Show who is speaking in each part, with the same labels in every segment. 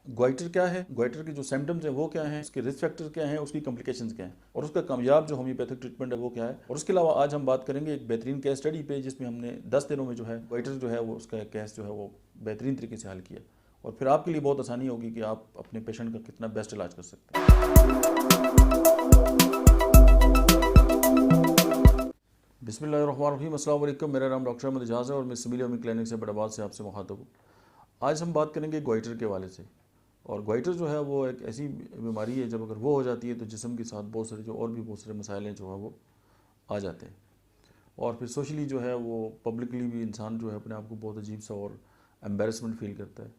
Speaker 1: Goitre क्या है, goitre के जो सिम्टम्स हैं वो क्या हैं, उसके रिस्क फैक्टर क्या हैं, उसकी कॉम्प्लिकेशंस क्या हैं और उसका कामयाब जो होम्योपैथिक ट्रीटमेंट है वो क्या है। और उसके अलावा आज हम बात करेंगे एक बेहतरीन केस स्टडी पे जिसमें हमने 10 दिनों में जो है ग्वाइटर जो है वो उसका केस जो है वो बेहतरीन तरीके से हल किया और फिर आपके लिए बहुत आसानी होगी कि आप अपने पेशेंट का कितना बेस्ट इलाज कर सकते हैं। बिस्मिल्लाहिर्रहमानिर्रहीम, अस्सलाम वालेकुम। मेरा नाम डॉक्टर अहमद एजाज है और मैं सिविल होमियो क्लिनिक से बड़ाबाद से आपसे मुखातब हूँ। आज हम बात करेंगे ग्वाइटर के हवाले से। और ग्वाइटर जो है वो एक ऐसी बीमारी है, जब अगर वो हो जाती है तो जिस्म के साथ बहुत सारे जो और भी बहुत सारे मसाइल हैं जो है वो आ जाते हैं। और फिर सोशली जो है वो पब्लिकली भी इंसान जो है अपने आप को बहुत अजीब सा और एम्बेरसमेंट फील करता है।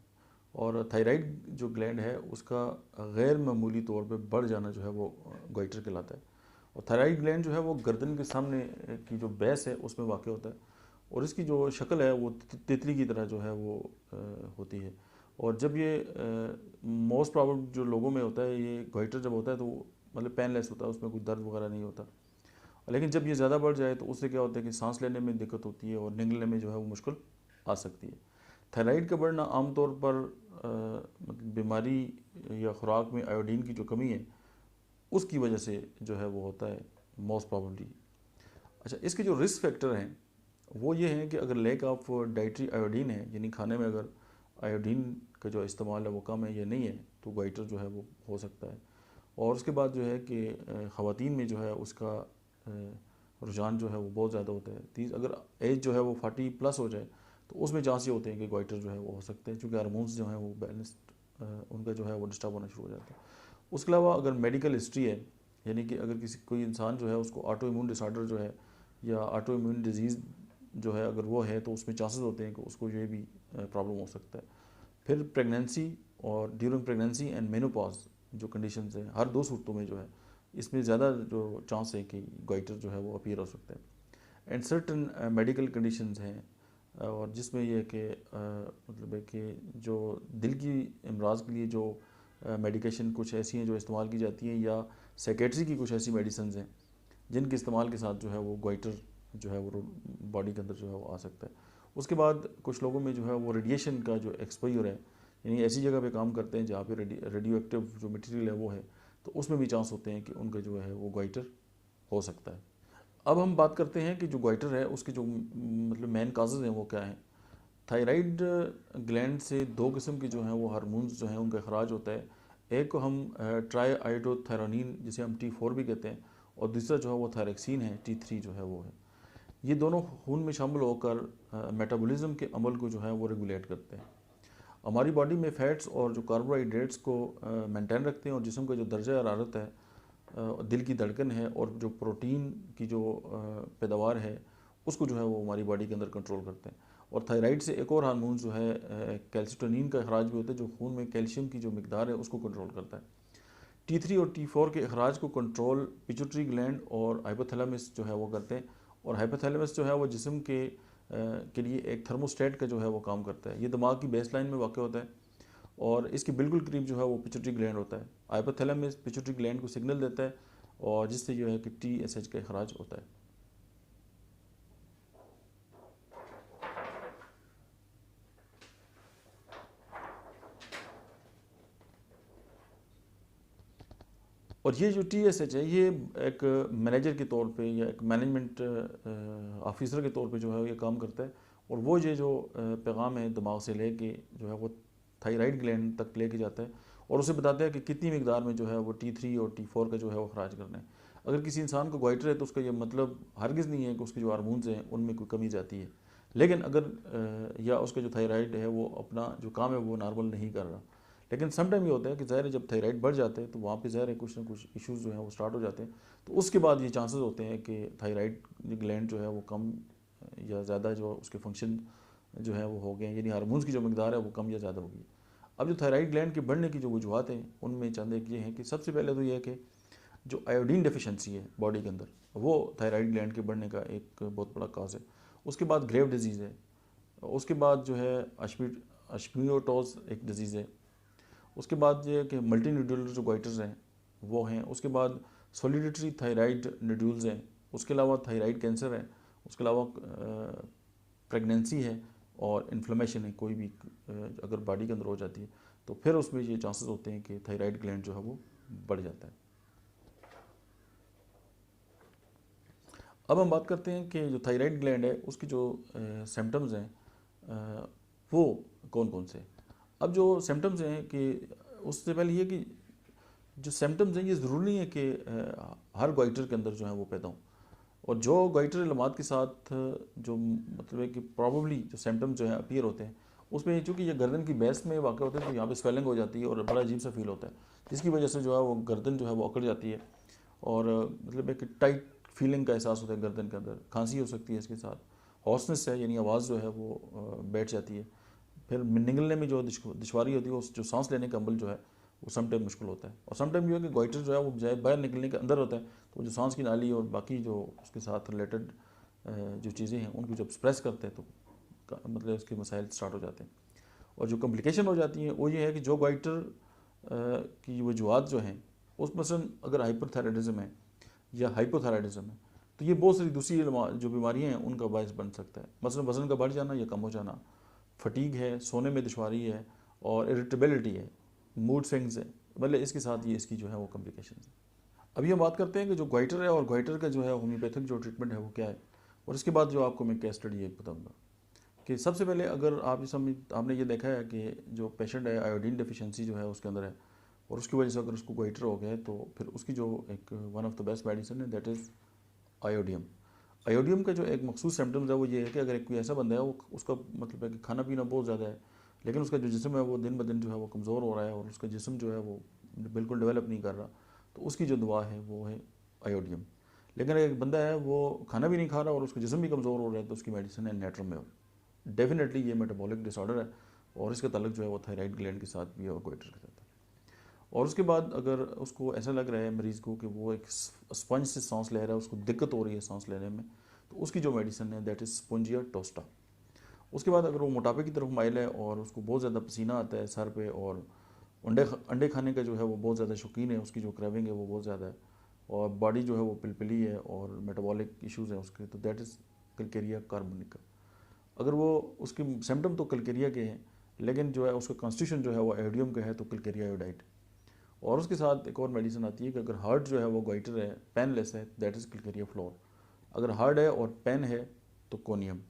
Speaker 1: और थायराइड जो ग्लैंड है उसका गैर मामूली तौर पे बढ़ जाना जो है वो ग्वाइटर कहलाता है। और थायराइड ग्लैंड जो है वो गर्दन के सामने की जो बेस है उसमें वाक़ होता है और इसकी जो शक्ल है वो तितली की तरह जो है वो होती है। और जब ये मोस्ट प्रॉब्लम जो लोगों में होता है, ये ग्वाइटर जब होता है तो मतलब पेनलेस होता है, उसमें कोई दर्द वगैरह नहीं होता। लेकिन जब ये ज़्यादा बढ़ जाए तो उससे क्या होता है कि सांस लेने में दिक्कत होती है और निगलने में जो है वो मुश्किल आ सकती है। थायराइड का बढ़ना आमतौर पर मतलब बीमारी या खुराक में आयोडीन की जो कमी है उसकी वजह से जो है वो होता है मोस्ट प्रॉब्लली। अच्छा, इसके जो रिस्क फैक्टर हैं वो ये हैं कि अगर लैक ऑफ डाइटरी आयोडीन है, यानी खाने में अगर आयोडीन का जो इस्तेमाल है वो कम है या नहीं है, तो ग्वाइटर जो है वो हो सकता है। और उसके बाद जो है कि ख़वातीन में जो है उसका रुझान जो है वो बहुत ज़्यादा होता है। तीस अगर एज जो है वो 40 प्लस हो जाए तो उसमें चांस ये होते हैं कि ग्वाइटर जो है वो हो सकते हैं, क्योंकि हार्मोन्स जो हैं वो बैलेंस्ड उनका जो है वो डिस्टर्ब होना शुरू हो जाता है। उसके अलावा अगर मेडिकल हिस्ट्री है, यानी कि अगर किसी कोई इंसान जो है उसको ऑटो इम्यून डिसऑर्डर जो है या ऑटो इम्यून डिजीज़ जो है अगर वो है तो उसमें चांसेस होते हैं कि उसको ये भी प्रॉब्लम हो सकता है। फिर प्रेगनेंसी और ड्यूरिंग प्रेगनेंसी एंड मेनोपॉज जो कंडीशंस हैं, हर दो सूरतों में जो है इसमें ज़्यादा जो चांस है कि ग्वाइटर जो है वो अपीयर हो सकता है। एंड सर्टन मेडिकल कंडीशंस हैं और जिसमें यह है कि मतलब है कि जो दिल की अमराज के लिए जो मेडिकेशन कुछ ऐसी हैं जो इस्तेमाल की जाती हैं, या सेकेट्री की कुछ ऐसी मेडिसिन हैं जिनके इस्तेमाल के साथ जो है वो ग्वाइटर जो है वो बॉडी के अंदर जो है वो आ सकता है। उसके बाद कुछ लोगों में जो है वो रेडिएशन का जो एक्सपोजर है, यानी ऐसी जगह पे काम करते हैं जहाँ पे रेडियो एक्टिव जो मटेरियल है वो है, तो उसमें भी चांस होते हैं कि उनका जो है वो ग्वाइटर हो सकता है। अब हम बात करते हैं कि जो ग्वाइटर है उसके जो मतलब मेन काजेज़ हैं वो क्या हैं। थायराइड ग्लैंड से दो किस्म के जो हैं वो हार्मोन्स जो हैं उनका अखराज होता है। एक को हम ट्राई आइडोथायरोनिन जिसे हम T4 भी कहते हैं, और दूसरा जो है वो थायरेक्सिन है, T3 जो है वो है। ये दोनों खून में शामिल होकर मेटाबॉलिज्म के अमल को जो है वो रेगुलेट करते हैं। हमारी बॉडी में फ़ैट्स और जो कार्बोहाइड्रेट्स को मेंटेन रखते हैं और जिस्म का जो दर्जा हरारत है, दिल की धड़कन है और जो प्रोटीन की जो पैदावार है उसको जो है वो हमारी बॉडी के अंदर कंट्रोल करते हैं। और थायराइड से एक और हार्मोन जो है कैल्सिटोनिन का अखराज भी होता है, जो खून में कैल्शियम की जो मिकदार है उसको कंट्रोल करता है। T3 और T4 के अखराज को कंट्रोल पिट्यूटरी ग्लैंड और हाइपोथैलेमस जो है वो करते हैं। और हाइपोथैलेमस जो है वो जिस्म के लिए एक थर्मोस्टेट का जो है वो काम करता है। ये दिमाग की बेस लाइन में वाक़ होता है और इसके बिल्कुल करीब जो है वो पिट्यूटरी ग्लैंड होता है। हाइपोथैलेमस पिट्यूटरी ग्लैंड को सिग्नल देता है और जिससे जो है कि TSH का अखराज होता है। और ये जो TSH है ये एक मैनेजर के तौर पे या एक मैनेजमेंट ऑफिसर के तौर पे जो है ये काम करता है। और वो ये जो पैगाम है दिमाग से लेके जो है वो थायराइड ग्लैंड तक लेके जाता है और उसे बताता है कि कितनी मिकदार में जो है वो T3 और T4 का जो है वो अखराज करना है। अगर किसी इंसान को ग्वाइटर है तो उसका ये मतलब हरगिज़ नहीं है कि उसके जो हार्मोन्स हैं उनमें कोई कमी जाती है। लेकिन अगर या उसका जो थायराइड है वो अपना जो काम है वो नॉर्मल नहीं कर रहा। लेकिन सम टाइम ये होता है कि ज़ाहिर है जब थायराइड बढ़ जाते हैं तो वहाँ पे ज़ाहिर है कुछ ना कुछ इश्यूज़ जो हैं वो स्टार्ट हो जाते हैं। तो उसके बाद ये चांसेस होते हैं कि थायराइड ग्लैंड जो है वो कम या ज़्यादा जो उसके फंक्शन जो है वो हो गए, यानी हार्मोन्स की जो मकदार है वो कम या ज़्यादा होगी। अब जो थायराइड ग्लैंड के बढ़ने की जो वजूहत हैं उनमें चंद एक ये हैं कि सबसे पहले तो ये है कि जो आयोडीन डेफिशिएंसी है बॉडी के अंदर वो थायराइड ग्लैंड के बढ़ने का एक बहुत बड़ा काज है। उसके बाद ग्रेव डिजीज़ है। उसके बाद जो है अश्मियोटोज एक डिजीज़ है। उसके बाद ये कि मल्टी न्यूड्यूलर जो ग्वाइटर्स हैं वो हैं। उसके बाद सॉलिडिटरी थायराइड न्यूड्यूल्स हैं। उसके अलावा थायराइड कैंसर है। उसके अलावा प्रेगनेंसी है और इन्फ्लेमेशन है, कोई भी अगर बॉडी के अंदर हो जाती है तो फिर उसमें ये चांसेस होते हैं कि थायराइड ग्लैंड जो है वो बढ़ जाता है। अब हम बात करते हैं कि जो थायराइड ग्लैंड है उसकी जो सिम्टम्स हैं वो कौन कौन से। अब जो सिम्टम्स हैं कि उससे पहले ये कि जो सिम्टम्स हैं ये ज़रूरी नहीं है कि हर गोइटर के अंदर जो है वो पैदा हों, और जो गोइटर इलामात के साथ जो मतलब है कि प्रॉबली जो सिम्टम्स जो है अपीयर होते हैं उसमें चूँकि ये गर्दन की बेस में वाक़ होता है तो यहाँ पे स्वेलिंग हो जाती है और बड़ा अजीब सा फील होता है, जिसकी वजह से जो है वो गर्दन जो है वो अकड़ जाती है और मतलब एक टाइट फीलिंग का एहसास होता है गर्दन के अंदर। खांसी हो सकती है इसके साथ, हॉर्सनेस है यानी आवाज़ जो है वो बैठ जाती है। फिर निगलने में जो दुश्वारी होती है, उस जो सांस लेने का अमल जो है वो समटाइम मुश्किल होता है। और समटाइम जो है कि गोइटर जो है वो बजाय बाहर निकलने के अंदर होता है, तो जो सांस की नाली और बाकी जो उसके साथ रिलेटेड जो चीज़ें हैं उनको जब स्प्रेस करते हैं तो मतलब उसके मसाइल स्टार्ट हो जाते हैं। और जो कॉम्प्लिकेशन हो जाती हैं वो ये है कि जो गोइटर की वजूहत जो हैं उस मसलन अगर हाइपरथायराइडिज्म है या हाइपोथायराइडिज्म है तो ये बहुत सारी दूसरी जो बीमारियाँ हैं उनका बायस बन सकता है। मसलन वज़न का बढ़ जाना या कम हो जाना, फटीग है, सोने में दुश्वारी है और इरिटेबिलिटी है, मूड स्विंग्स है, मतलब इसके साथ ये इसकी जो है वो कॉम्प्लिकेशन है। अभी हम बात करते हैं कि जो गोइटर है और गोइटर का जो है होम्योपैथिक जो ट्रीटमेंट है वो क्या है, और इसके बाद जो आपको मैं केस स्टडी एक बताऊँगा। कि सबसे पहले अगर आप इस समय आपने ये देखा है कि जो पेशेंट है आयोडीन डेफिशिएंसी जो है उसके अंदर है और उसकी वजह से अगर उसको गोइटर हो गया है तो फिर उसकी जो एक one of the best medicine है दैट इज़ आयोडियम। आयोडियम का जो एक मखसूस सिम्टम्स है वो ये है कि अगर कोई ऐसा बंदा है वो उसका मतलब है कि खाना पीना बहुत ज़्यादा है लेकिन उसका जो जिस्म है वो दिन ब दिन जो है वो कमज़ोर हो रहा है और उसका जिस्म जो है वो बिल्कुल डेवलप नहीं कर रहा, तो उसकी जो दवा है वो है आयोडियम। लेकिन एक बंदा है वो खाना भी नहीं खा रहा और उसका जिस्म भी कमज़ोर हो रहा है तो उसकी मेडिसिन है नेट्रोम्योर। डेफिनेटली ये मेटाबॉलिक डिसऑर्डर है और इसका ताल्लुक जो है वो थायराइड ग्लैंड के साथ भी है और गोइटर के साथ है। और उसके बाद अगर उसको ऐसा लग रहा है मरीज़ को कि वो एक स्पंज से सांस ले रहा है, उसको दिक्कत हो रही है सांस लेने में, तो उसकी जो मेडिसिन है दैट इज़ स्पोंजिया टोस्टा। उसके बाद अगर वो मोटापे की तरफ माइल है और उसको बहुत ज़्यादा पसीना आता है सर पे और अंडे खाने का जो है वो बहुत ज़्यादा शौकीन है, उसकी जो क्रेविंग है वो बहुत ज़्यादा है और बॉडी जो है वो पिलपिली है और मेटाबॉलिक इश्यूज़ हैं उसके, तो दैट इज़ कल्केरिया कार्बोनिका। अगर वो उसके सिम्टम तो कल्केरिया के हैं लेकिन जो है उसका कॉन्स्टिट्यूशन जो है वो आयोडियम का है तो कल्केरिया आयोडाइड। और उसके साथ एक और मेडिसिन आती है कि अगर हार्ड जो है वो गोइटर है, पेनलेस है, दैट इज़ कल्केरिया फ्लोर। अगर हार्ड है और पेन है तो कोनियम।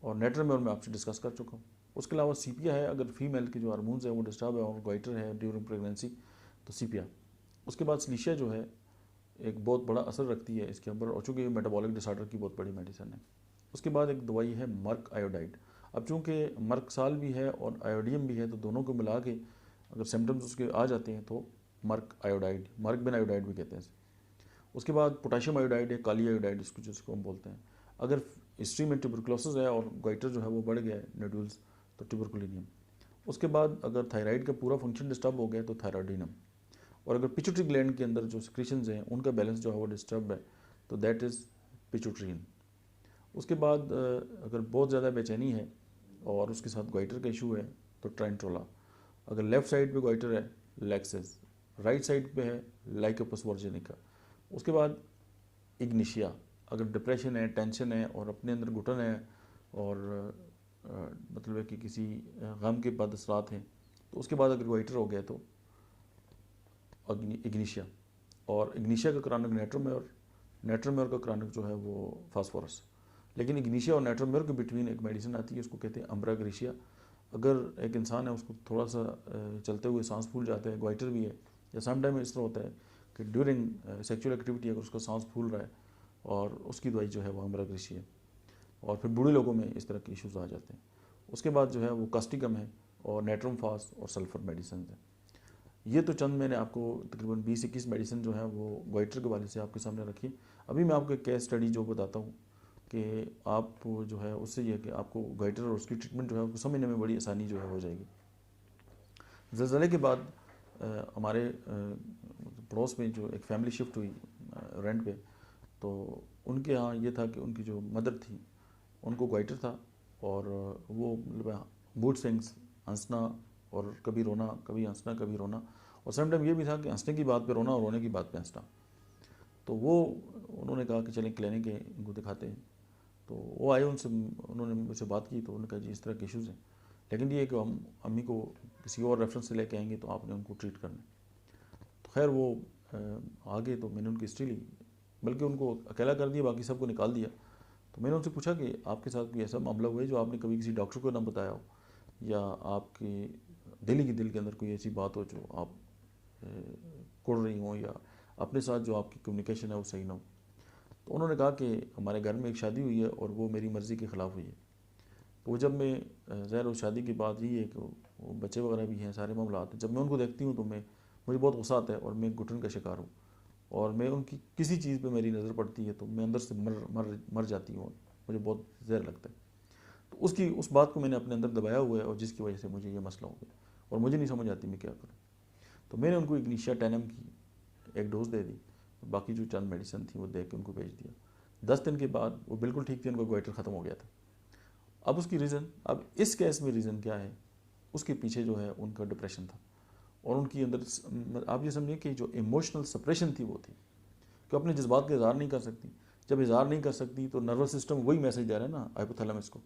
Speaker 1: और नेट्रोम्योर में आपसे डिस्कस कर चुका हूँ। उसके अलावा सीपिया है, अगर फीमेल के जो हार्मोन्स है वो डिस्टर्ब है और गोइटर है ड्यूरिंग प्रेगनेंसी तो सीपिया। उसके बाद सिलिशिया जो है एक बहुत बड़ा असर रखती है इसके ऊपर और चूँकि मेटाबॉलिक डिसऑर्डर की बहुत बड़ी मेडिसिन है। उसके बाद एक दवाई है मर्क आयोडाइड। अब चूँकि मर्क साल भी है और आयोडियम भी है तो दोनों को मिला के अगर सिम्टम्स उसके आ जाते हैं तो मर्क आयोडाइड, मर्क बिन आयोडाइड भी कहते हैं इसे। उसके बाद पोटेशियम आयोडाइड है, काली आयोडाइड इसको जिसको हम बोलते हैं। अगर हिस्ट्री में ट्यूबरकुलोसिस है और गोइटर जो है वो बढ़ गया है नोड्यूल्स तो ट्यूबरकुलिनियम। उसके बाद अगर थायराइड का पूरा फंक्शन डिस्टर्ब हो गया तो थायराइडिनम। और अगर पिट्यूटरी ग्लैंड के अंदर जो सिक्रीशंस हैं उनका बैलेंस जो है वो डिस्टर्ब है तो दैट इज़ पिट्यूटरीन। उसके बाद अगर बहुत ज़्यादा बेचैनी है और उसके साथ गोइटर का इशू है तो ट्राइंट्रोला। अगर लेफ़्ट साइड पे गोइटर है लेक्सेस, राइट साइड पे है लाइकोपस वर्जिनिका। उसके बाद इग्निशिया, अगर डिप्रेशन है, टेंशन है और अपने अंदर घुटन है और मतलब है कि किसी गम के बाद असरात हैं तो उसके बाद अगर गोइटर हो गया तो इग्निशिया। और इग्निशिया का क्रॉनिक नेट्रोम्योर, नेट्रोम्योर का क्रॉनिक जो है वो फास्फोरस। लेकिन इग्निशिया और नेट्रोम्योर के बिटवीन एक मेडिसिन आती है उसको कहते हैं अम्ब्राग्रेशिया। अगर एक इंसान है उसको थोड़ा सा चलते हुए सांस फूल जाता है, गोइटर भी है, या समटाइम इस तरह होता है कि ड्यूरिंग सेक्सुअल एक्टिविटी अगर उसका सांस फूल रहा है और उसकी दवाई जो है वो अम्ब्राग्रेशिया है। और फिर बूढ़े लोगों में इस तरह के इश्यूज आ जाते हैं। उसके बाद जो है वो कास्टिकम है और नेट्रोमफास और सल्फर मेडिसिन है। ये तो चंद मैंने आपको तकरीबन 20-21 मेडिसिन जो है वो गोइटर के वाले से आपके सामने रखी। अभी मैं आपको एक केस स्टडी जो बताता हूँ कि आप जो है उससे ये कि आपको गोइटर और उसकी ट्रीटमेंट जो है उसको समझने में बड़ी आसानी जो है हो जाएगी। ज़लज़ले के बाद हमारे पड़ोस में जो एक फैमिली शिफ्ट हुई रेंट पे, तो उनके यहाँ ये था कि उनकी जो मदर थी उनको गोइटर था और वो मतलब मूड स्विंग्स, हंसना और कभी रोना, कभी हंसना कभी रोना, और सम टाइम ये भी था कि हंसने की बात पे रोना और रोने की बात पे हंसना। तो वो उन्होंने कहा कि चलें क्लिनिक है इनको दिखाते हैं। तो वो आए, उनसे उन्होंने मुझसे बात की तो उन्होंने कहा जी इस तरह के इश्यूज़ हैं। लेकिन ये कि हम अम्मी को किसी और रेफरेंस से लेके आएंगे तो आपने उनको ट्रीट करना है। तो खैर वो आगे तो मैंने उनकी हिस्ट्री ली, बल्कि उनको अकेला कर दिया, बाकी सबको निकाल दिया। तो मैंने उनसे पूछा कि आपके साथ कोई ऐसा मामला हुआ है जो आपने कभी किसी डॉक्टर को ना बताया हो, या आपके दिल के अंदर कोई ऐसी बात हो जो आप कुड़ रही हो, या अपने साथ जो आपकी कम्युनिकेशन है वो सही ना हो। तो उन्होंने कहा कि हमारे घर में एक शादी हुई है और वो मेरी मर्ज़ी के ख़िलाफ़ हुई है। तो जब मैं ज़ाहिर उस शादी की बात यही है कि वो बच्चे वगैरह भी हैं, सारे मामला हैं, जब मैं उनको देखती हूँ तो मुझे बहुत गुस्सा आता है और मैं घुटन का शिकार हूँ, और मैं उनकी किसी चीज़ पे मेरी नज़र पड़ती है तो मैं अंदर से मर जाती हूँ, मुझे बहुत ज़हर लगता है। तो उस बात को मैंने अपने अंदर दबाया हुआ है, और जिसकी वजह से मुझे ये मसला हो गया और मुझे नहीं समझ आती मैं क्या करूँ। तो मैंने उनको इग्निशिया टेनम की एक डोज दे दी, बाकी जो चंद मेडिसिन थी वो दे के उनको भेज दिया। 10 दिन के बाद वो बिल्कुल ठीक थे, उनको गोइटर ख़त्म हो गया था। अब उसकी रीज़न, अब इस केस में रीज़न क्या है, उसके पीछे जो है उनका डिप्रेशन था, और उनकी अंदर आप ये समझिए कि जो इमोशनल सप्रेशन थी वो थी कि अपने जज्बात का इज़हार नहीं कर सकती। जब इज़हार नहीं कर सकती तो नर्वस सिस्टम वही मैसेज दे रहा है ना हाइपोथैलेमस को।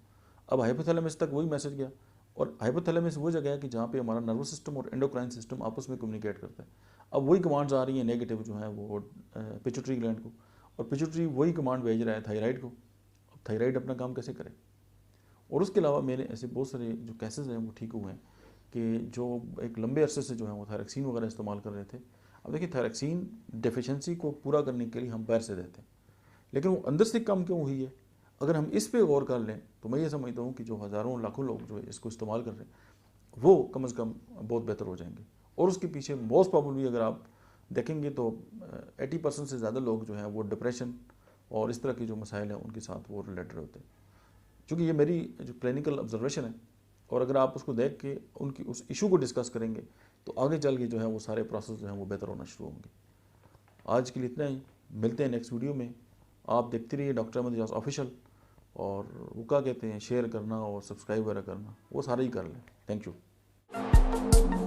Speaker 1: अब हाइपोथैलेमस तक वही मैसेज गया, और हाइपोथैलेमस वो जगह है कि जहाँ पे हमारा नर्वस सिस्टम और एंडोक्राइन सिस्टम आपस में कम्युनिकेट करता है। अब वही कमांड्स आ रही हैं नेगेटिव जो है वो पिट्यूटरी ग्लैंड को, और पिट्यूटरी वही कमांड भेज रहा है थायराइड को। अब थायराइड अपना काम कैसे करे। और उसके अलावा मेरे ऐसे बहुत सारे जो केसेस हैं वो ठीक हुए हैं कि जो एक लंबे अरसे से जो है वो थायरक्सीन वगैरह इस्तेमाल कर रहे थे। अब देखिए थायरक्सीन डेफिशिएंसी को पूरा करने के लिए हम बाहर से देते हैं, लेकिन वो अंदर से कम क्यों हुई है, अगर हम इस पे गौर कर लें तो मैं ये समझता हूँ कि जो हज़ारों लाखों लोग जो इसको इस्तेमाल कर रहे हैं वो कम से कम बहुत बेहतर हो जाएंगे। और उसके पीछे मोस्ट प्रॉब्लली अगर आप देखेंगे तो 80% से ज़्यादा लोग जो हैं वो डिप्रेशन और इस तरह के जो मसाइल हैं उनके साथ वो रिलेटेड होते हैं। क्योंकि ये मेरी जो क्लिनिकल ऑब्जर्वेशन है, और अगर आप उसको देख के उनकी उस इशू को डिस्कस करेंगे तो आगे चल के जो है वो सारे प्रोसेस जो हैं वो बेहतर होना शुरू होंगे। आज के लिए इतना ही, मिलते हैं नेक्स्ट वीडियो में। आप देखते रहिए डॉक्टर अहमद एजाज ऑफिशियल, और वो क्या कहते हैं शेयर करना और सब्सक्राइब वगैरह करना वो सारा ही कर लें। Thank you.